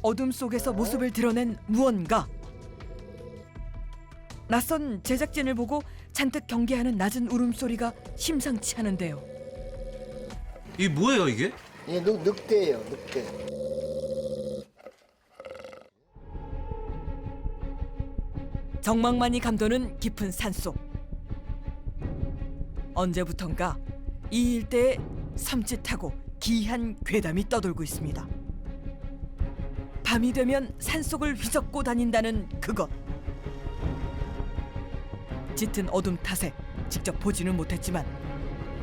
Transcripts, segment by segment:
어둠 속에서 모습을 드러낸 무언가. 낯선 제작진을 보고 잔뜩 경계하는 낮은 울음소리가 심상치 않은데요. 이게 뭐예요, 이게? 예, 늑대예요, 늑대. 정막만이 감도는 깊은 산속. 언제부턴가 이 일대에 섬찟하고 기이한 괴담이 떠돌고 있습니다. 밤이 되면 산속을 휘젓고 다닌다는 그것. 짙은 어둠 탓에 직접 보지는 못했지만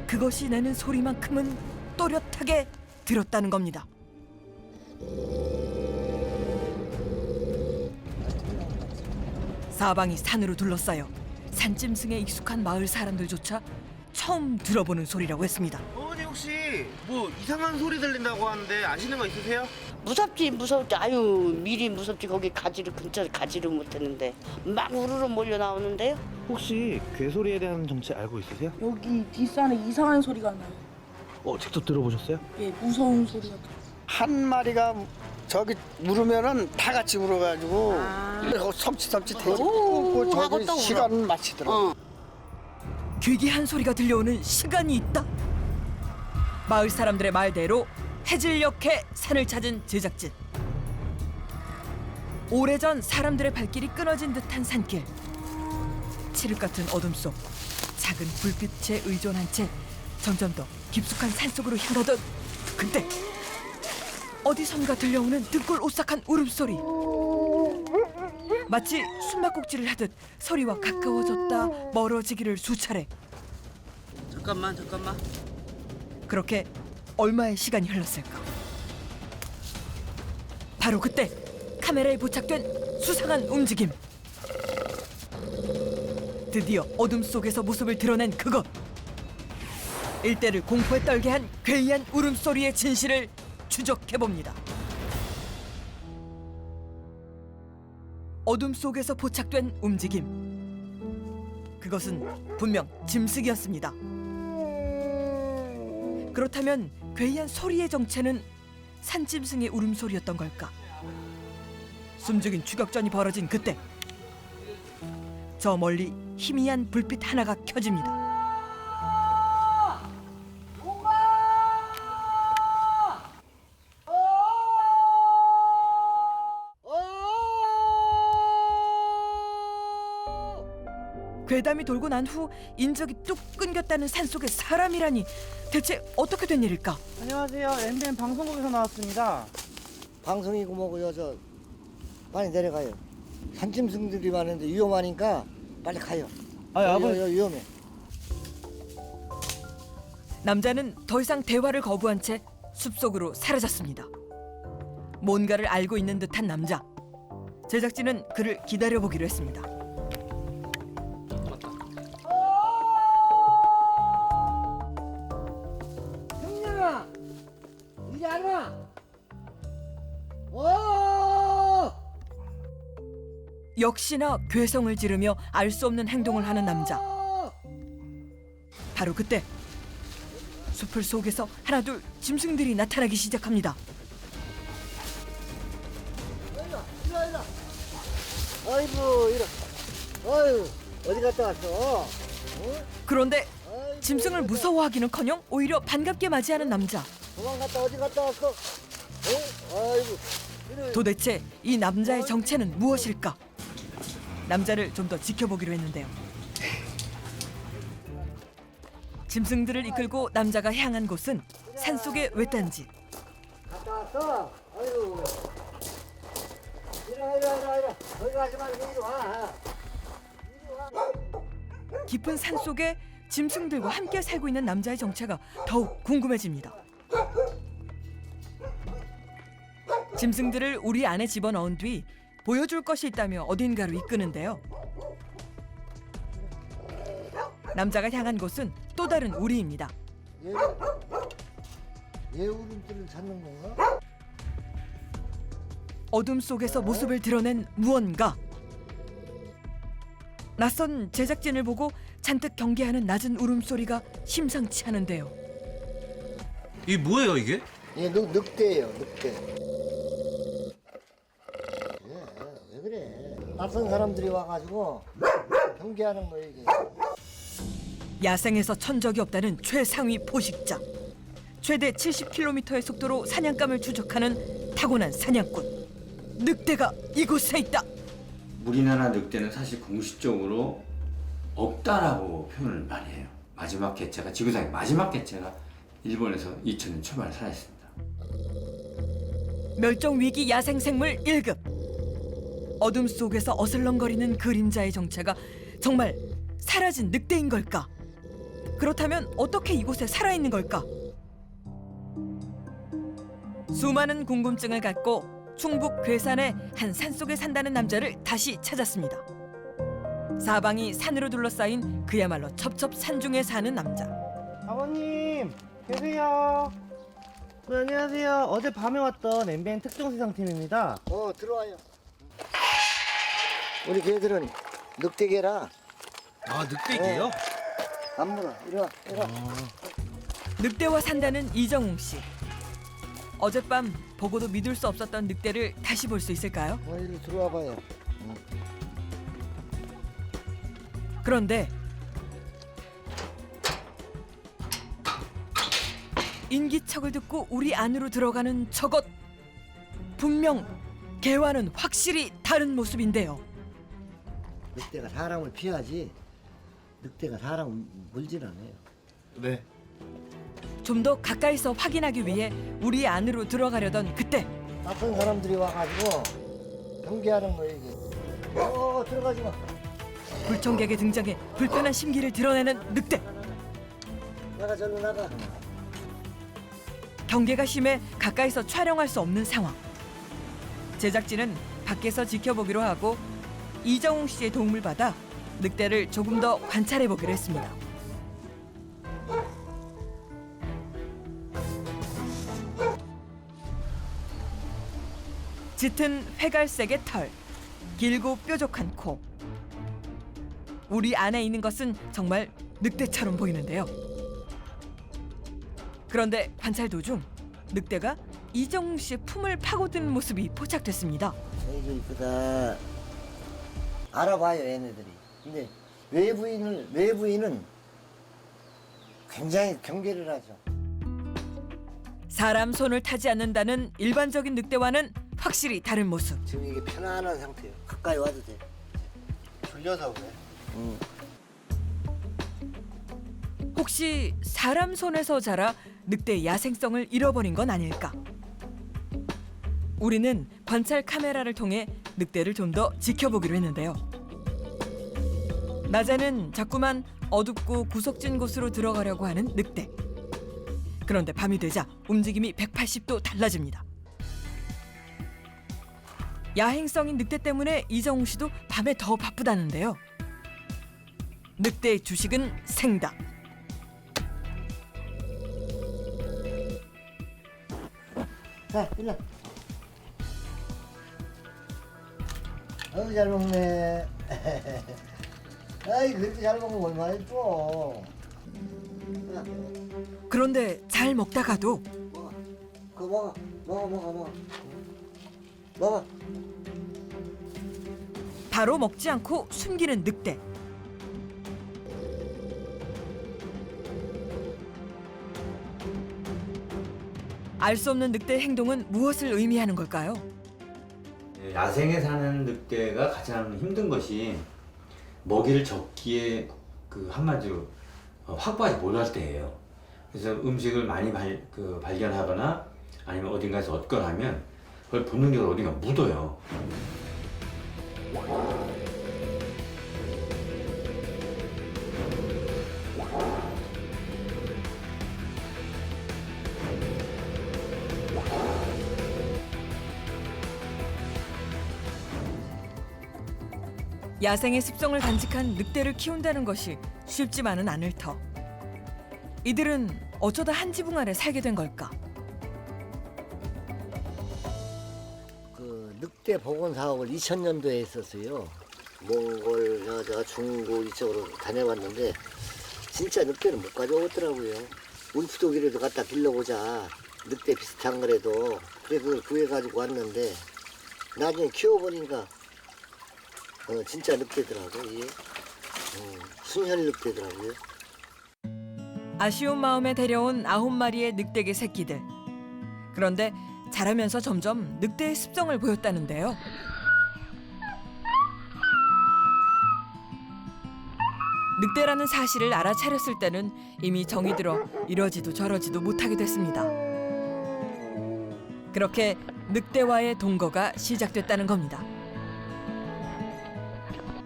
그것이 내는 소리만큼은 또렷하게 들었다는 겁니다. 사방이 산으로 둘러싸여 산짐승에 익숙한 마을 사람들조차 처음 들어보는 소리라고 했습니다. 어머니 혹시 뭐 이상한 소리 들린다고 하는데 아시는 거 있으세요? 무섭지. 아유 미리 무섭지. 거기 가지를 근처에 가지를 못했는데 막 우르르 몰려 나오는데요. 혹시 괴소리에 대한 정체 알고 있으세요? 여기 뒷산에 이상한 소리가 나요. 직접 들어보셨어요? 예, 무서운 소리가 들어요. 한 마리가 저기 물으면은 다 같이 물어가지고 섬찟섬찟해지. 그 하고 저기 또 울어. 시간은 마치더라고. 괴기한 소리가 들려오는 시간이 있다. 마을 사람들의 말대로 해질녘에 산을 찾은 제작진. 오래전 사람들의 발길이 끊어진 듯한 산길. 칠흑 같은 어둠 속 작은 불빛에 의존한 채 점점 더 깊숙한 산속으로 향하던 그때 어디선가 들려오는 등골 오싹한 울음소리. 마치 숨바꼭질을 하듯 소리와 가까워졌다 멀어지기를 수차례. 잠깐만. 그렇게 얼마의 시간이 흘렀을까? 바로 그때 카메라에 포착된 수상한 움직임. 드디어 어둠 속에서 모습을 드러낸 그것. 일대를 공포에 떨게 한 괴이한 울음소리의 진실을 추적해봅니다. 어둠 속에서 포착된 움직임. 그것은 분명 짐승이었습니다. 그렇다면 괴이한 소리의 정체는 산짐승의 울음소리였던 걸까? 숨죽인 추격전이 벌어진 그때 저 멀리 희미한 불빛 하나가 켜집니다. 괴담이 돌고 난 후 인적이 뚝 끊겼다는 산속의 사람이라니 대체 어떻게 된 일일까? 안녕하세요. MBN 방송국에서 나왔습니다. 방송이고 뭐고요. 저 빨리 내려가요. 산짐승들이 많은데 위험하니까 빨리 가요. 위험해. 남자는 더 이상 대화를 거부한 채 숲속으로 사라졌습니다. 뭔가를 알고 있는 듯한 남자. 제작진은 그를 기다려보기로 했습니다. 형님아, 이리 와라. 역시나 괴성을 지르며 알 수 없는 행동을 하는 남자. 바로 그때 숲을 속에서 하나둘 짐승들이 나타나기 시작합니다. 아이고 이래. 아유 어디 갔다 왔어? 그런데 짐승을 무서워하기는커녕 오히려 반갑게 맞이하는 남자. 도망갔다 어디 갔다 왔어? 아이고. 이래. 도대체 이 남자의 정체는 무엇일까? 남자를 좀 더 지켜보기로 했는데요. 짐승들을 이끌고 남자가 향한 곳은 산속의 외딴집. 갔다 왔어? 아이고. 이리. 거기 가지 말고 이리 와. 깊은 산속에 짐승들과 함께 살고 있는 남자의 정체가 더욱 궁금해집니다. 짐승들을 우리 안에 집어넣은 뒤 보여줄 것이 있다며 어딘가로 이끄는데요. 남자가 향한 곳은 또 다른 우리입니다. 얘 울음소리를 찾는 건가? 어둠 속에서 모습을 드러낸 무언가. 낯선 제작진을 보고 잔뜩 경계하는 낮은 울음소리가 심상치 않은데요. 이게 뭐예요, 이게? 예, 늑대예요, 늑대. 낯선 사람들이 와가지고 경계하는 거예요 이게. 야생에서 천적이 없다는 최상위 포식자. 최대 70km의 속도로 사냥감을 추적하는 타고난 사냥꾼. 늑대가 이곳에 있다. 우리나라 늑대는 사실 공식적으로 없다라고 표현을 많이 해요. 마지막 개체가 지구상의 마지막 개체가 일본에서 2000년 초반에 살아있습니다. 멸종 위기 야생 생물 1급. 어둠 속에서 어슬렁거리는 그림자의 정체가 정말 사라진 늑대인 걸까? 그렇다면 어떻게 이곳에 살아있는 걸까? 수많은 궁금증을 갖고 충북 괴산의 한 산속에 산다는 남자를 다시 찾았습니다. 사방이 산으로 둘러싸인 그야말로 첩첩산중에 사는 남자. 아버님 계세요. 네, 안녕하세요. 어제 밤에 왔던 MBN 특종세상팀입니다. 들어와요. 우리 개들은 늑대개라 아, 늑대개요? 안 물어. 이리 와. 늑대와 산다는 이정웅 씨. 어젯밤 보고도 믿을 수 없었던 늑대를 다시 볼 수 있을까요? 이리 들어와 봐요. 그런데 인기척을 듣고 우리 안으로 들어가는 저것, 분명 개와는 확실히 다른 모습인데요. 늑대가 사람을 피하지 늑대가 사람을 물진 않아요. 네. 좀 더 가까이서 확인하기 위해 우리 안으로 들어가려던 그때 낯선 사람들이 와가지고 경계하는 거예요 이게. 들어가지 마. 불청객의 등장에 불편한 심기를 드러내는 늑대. 나가 절로 나가. 경계가 심해 가까이서 촬영할 수 없는 상황. 제작진은 밖에서 지켜보기로 하고 이정웅 씨의 도움을 받아 늑대를 조금 더 관찰해 보기로 했습니다. 짙은 회갈색의 털, 길고 뾰족한 코. 우리 안에 있는 것은 정말 늑대처럼 보이는데요. 그런데 관찰 도중 늑대가 이정웅 씨의 품을 파고드는 모습이 포착됐습니다. 이게 이쁘다. 알아봐요 얘네들이. 근데 외부인은 굉장히 경계를 하죠. 사람 손을 타지 않는다는 일반적인 늑대와는 확실히 다른 모습. 지금 이게 편안한 상태예요. 가까이 와도 돼. 졸려서 그래. 혹시 사람 손에서 자라 늑대의 야생성을 잃어버린 건 아닐까? 우리는 관찰 카메라를 통해 늑대를 좀 더 지켜보기로 했는데요. 낮에는 자꾸만 어둡고 구석진 곳으로 들어가려고 하는 늑대. 그런데 밤이 되자 움직임이 180도 달라집니다. 야행성인 늑대 때문에 이정웅 씨도 밤에 더 바쁘다는데요. 늑대의 주식은 생닭. 자, 일로. 잘 먹네. 아이, 그렇게 잘 먹으면 얼마나 예뻐. 그런데 잘 먹다가도 먹어. 그거 먹어. 먹어. 바로 먹지 않고 숨기는 늑대. 알 수 없는 늑대의 행동은 무엇을 의미하는 걸까요? 야생에 사는 늑대가 가장 힘든 것이 먹이를 적기에 그 한마디로 확보하지 못할 때예요. 그래서 음식을 많이 발견하거나 아니면 어딘가에서 얻거나 하면 그걸 본능적으로 어딘가 묻어요. 야생의 습성을 간직한 늑대를 키운다는 것이 쉽지만은 않을 터. 이들은 어쩌다 한 지붕 아래 살게 된 걸까? 그 늑대 복원 사업을 2000년도에 했었어요. 몽골, 제가 중국 이쪽으로 다녀봤는데 진짜 늑대는 못 가져오더라고요. 울프도기라도 갖다 길러보자. 늑대 비슷한 거라도. 그래 그걸 구해가지고 왔는데 나중에 키워보니까 진짜 늑대더라고 이게. 순혈 늑대더라고요. 아쉬운 마음에 데려온 9마리의 늑대개 새끼들. 그런데 자라면서 점점 늑대의 습성을 보였다는데요. 늑대라는 사실을 알아차렸을 때는 이미 정이 들어 이러지도 저러지도 못하게 됐습니다. 그렇게 늑대와의 동거가 시작됐다는 겁니다.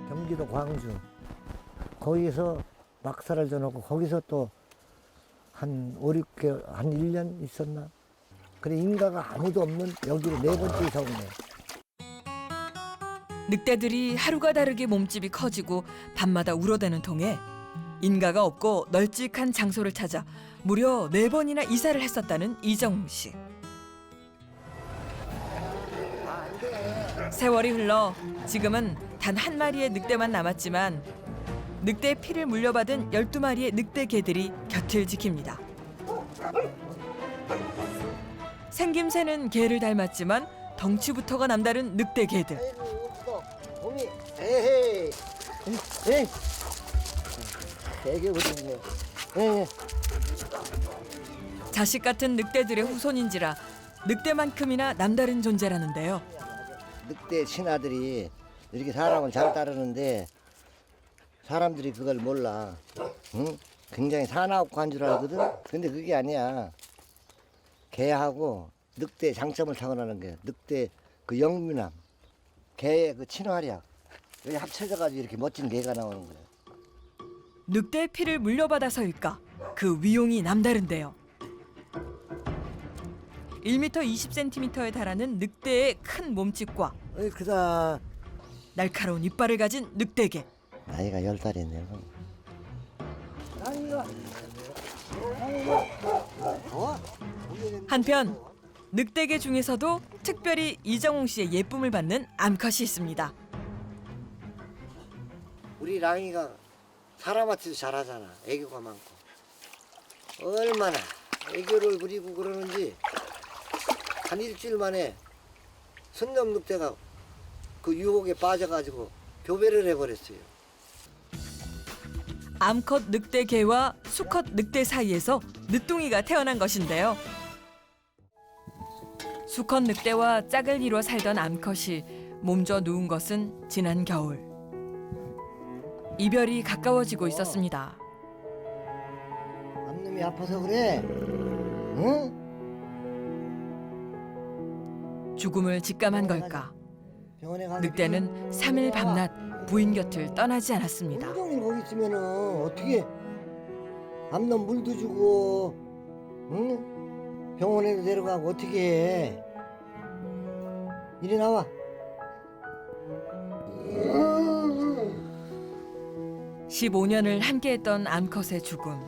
경기도 광주 거기서 막사를 줘놓고 거기서 또 한 5, 6개월, 한 1년 있었나? 그래 인가가 아무도 없는 여기로 4번째 이사 오네. 늑대들이 하루가 다르게 몸집이 커지고 밤마다 울어대는 통에 인가가 없고 널찍한 장소를 찾아 무려 4번이나 이사를 했었다는 이정웅 씨. 세월이 흘러 지금은 단 한 마리의 늑대만 남았지만 늑대의 피를 물려받은 12마리의 늑대 개들이 곁을 지킵니다. 생김새는 개를 닮았지만 덩치부터가 남다른 늑대 개들. 아이고 없어. 봄이 에헤이. 에이. 되게 오르네. 예. 자식 같은 늑대들의 후손인지라 늑대만큼이나 남다른 존재라는데요. 늑대 신하들이 이렇게 사람을 잘 따르는데 사람들이 그걸 몰라. 응? 굉장히 사나웠고 한 줄 알거든. 근데 그게 아니야. 개하고 늑대의 장점을 타고나는 게 늑대 그 영민함, 개의 그 친화력 여기 합쳐져가지고 이렇게 멋진 개가 나오는 거야. 늑대의 피를 물려받아서일까 그 위용이 남다른데요. 1m 20cm에 달하는 늑대의 큰 몸집과 어이 크다. 날카로운 이빨을 가진 늑대개. 나이가 10살이네. 한편 늑대개 중에서도 특별히 이정웅 씨의 예쁨을 받는 암컷이 있습니다. 우리 랑이가 사람한테도 잘하잖아. 애교가 많고. 얼마나 애교를 부리고 그러는지 한 일주일 만에 순놈 늑대가 그 유혹에 빠져가지고 교배를 해버렸어요. 암컷 늑대개와 수컷 늑대 사이에서 늦둥이가 태어난 것인데요. 수컷 늑대와 짝을 이루어 살던 암컷이 몸져 누운 것은 지난 겨울. 이별이 가까워지고 있었습니다. 암놈이 아파서 그래. 응? 죽음을 직감한 걸까? 병원에 가서 늑대는 3일 밤낮 부인 곁을 떠나지 않았습니다. 온종일 거기 있으면은 어떻게 암놈 물도 주고, 응? 병원에도 데려가고 어떻게 해? 이리 나와. 15년을 함께했던 암컷의 죽음.